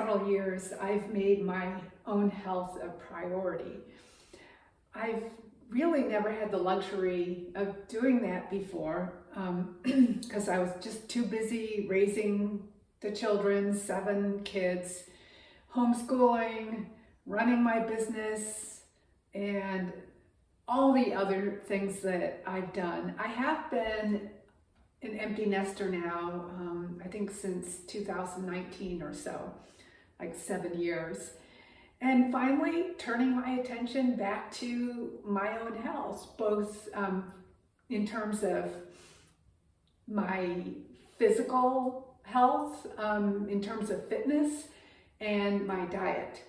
several years, I've made my own health a priority. I've really never had the luxury of doing that before because I was just too busy raising the children, 7 kids, homeschooling, running my business, and all the other things that I've done. I have been an empty nester now, I think since 2019 or so, like 7 years. And finally, turning my attention back to my own health, both in terms of my physical health, in terms of fitness, and my diet.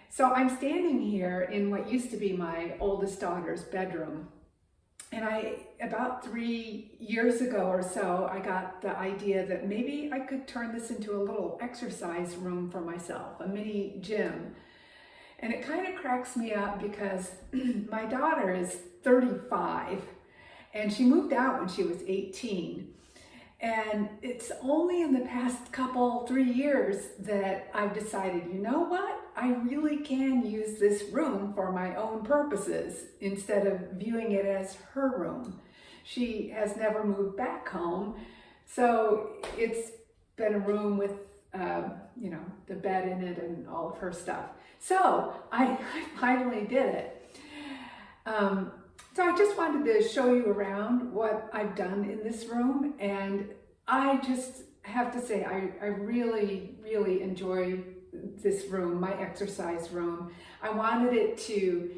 So I'm standing here in what used to be my oldest daughter's bedroom. And about 3 years ago or so, I got the idea that maybe I could turn this into a little exercise room for myself, a mini gym. And it kind of cracks me up because my daughter is 35 and she moved out when she was 18. And it's only in the past 3 years that I've decided, you know what? I really can use this room for my own purposes instead of viewing it as her room. She has never moved back home, so it's been a room with, the bed in it and all of her stuff. So I finally did it. So I just wanted to show you around what I've done in this room, and I just have to say I really, really enjoy this room, my exercise room. I wanted it to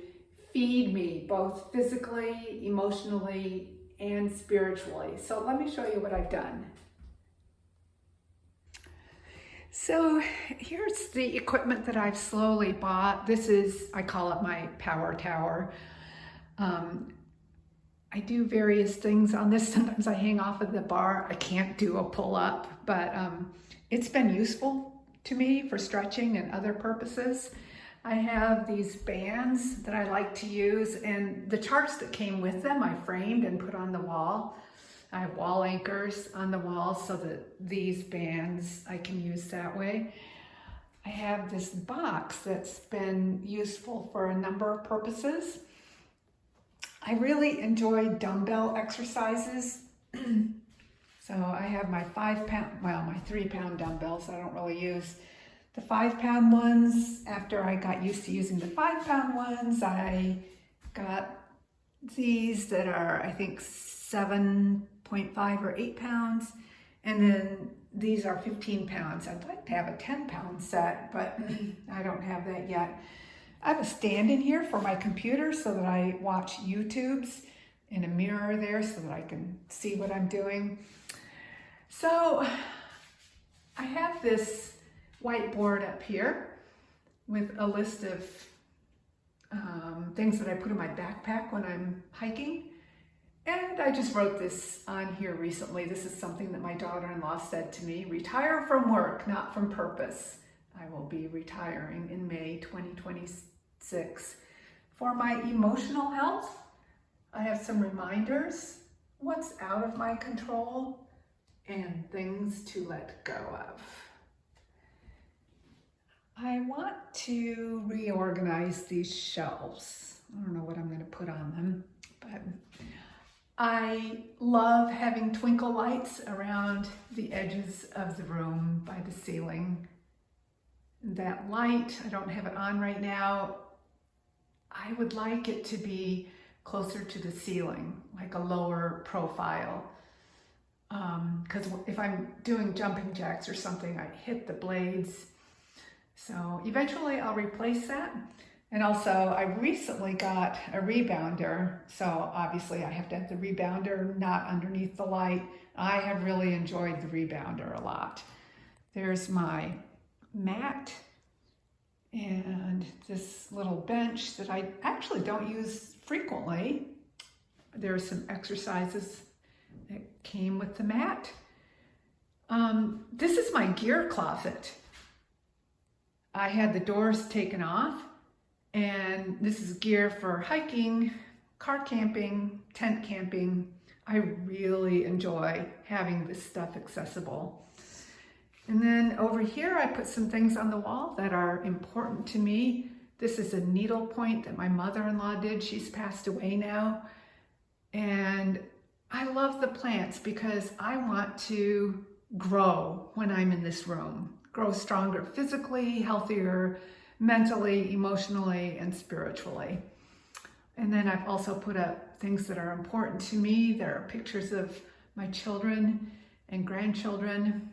feed me both physically, emotionally, and spiritually. So let me show you what I've done. So here's the equipment that I've slowly bought. This is, I call it my power tower. I do various things on this. Sometimes I hang off of the bar. I can't do a pull-up, but it's been useful to me for stretching and other purposes. I have these bands that I like to use, and the charts that came with them I framed and put on the wall. I have wall anchors on the wall so that these bands I can use that way. I have this box that's been useful for a number of purposes. I really enjoy dumbbell exercises. So I have my 3-pound dumbbells I don't really use. The 5-pound ones, after I got used to using the 5-pound ones, I got these that are, I think, 7.5 or 8 pounds. And then these are 15 pounds. I'd like to have a 10-pound set, but I don't have that yet. I have a stand in here for my computer so that I watch YouTubes, and a mirror there so that I can see what I'm doing. So I have this whiteboard up here with a list of things that I put in my backpack when I'm hiking. And I just wrote this on here recently. This is something that my daughter-in-law said to me: retire from work, not from purpose. I will be retiring in May 2026. For my emotional health, I have some reminders, what's out of my control, and things to let go of. I want to reorganize these shelves. I don't know what I'm going to put on them, but I love having twinkle lights around the edges of the room by the ceiling. That light, I don't have it on right now. I would like it to be closer to the ceiling, like a lower profile. Because if I'm doing jumping jacks or something, I hit the blades. So eventually I'll replace that. And also I recently got a rebounder. So obviously I have to have the rebounder not underneath the light. I have really enjoyed the rebounder a lot. There's my mat and this little bench that I actually don't use frequently. There are some exercises that came with the mat. This is my gear closet. I had the doors taken off, and this is gear for hiking, car camping, tent camping. I really enjoy having this stuff accessible. And then over here, I put some things on the wall that are important to me. This is a needle point that my mother-in-law did. She's passed away now. And I love the plants because I want to grow when I'm in this room. Grow stronger physically, healthier mentally, emotionally, and spiritually. And then I've also put up things that are important to me. There are pictures of my children and grandchildren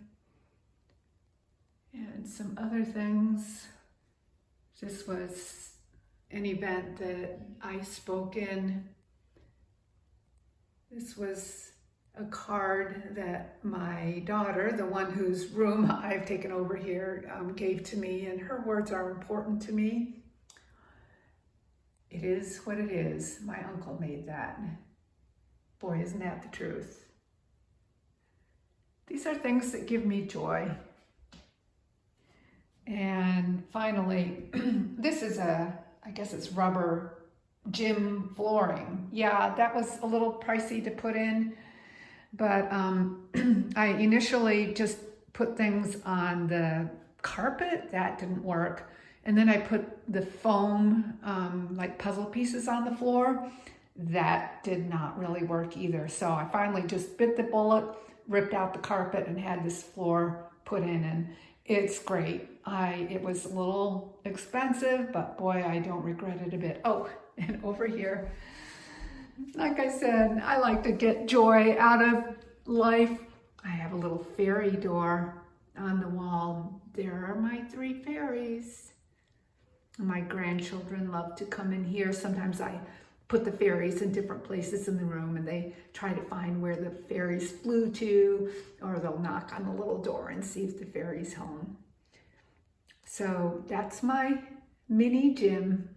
and some other things. This was an event that I spoke in. This was a card that my daughter, the one whose room I've taken over here, gave to me, and her words are important to me. It is what it is. My uncle made that. Boy, isn't that the truth? These are things that give me joy. And finally, this is I guess it's rubber gym flooring. Yeah, that was a little pricey to put in, but I initially just put things on the carpet. That didn't work. And then I put the foam, like puzzle pieces on the floor. That did not really work either. So I finally just bit the bullet, ripped out the carpet, and had this floor put in, and it's great. It was a little expensive, but boy, I don't regret it a bit. Oh, and over here, like I said, I like to get joy out of life. I have a little fairy door on the wall. There are my 3 fairies. My grandchildren love to come in here. Sometimes I put the fairies in different places in the room and they try to find where the fairies flew to, or they'll knock on the little door and see if the fairy's home. So that's my mini gym.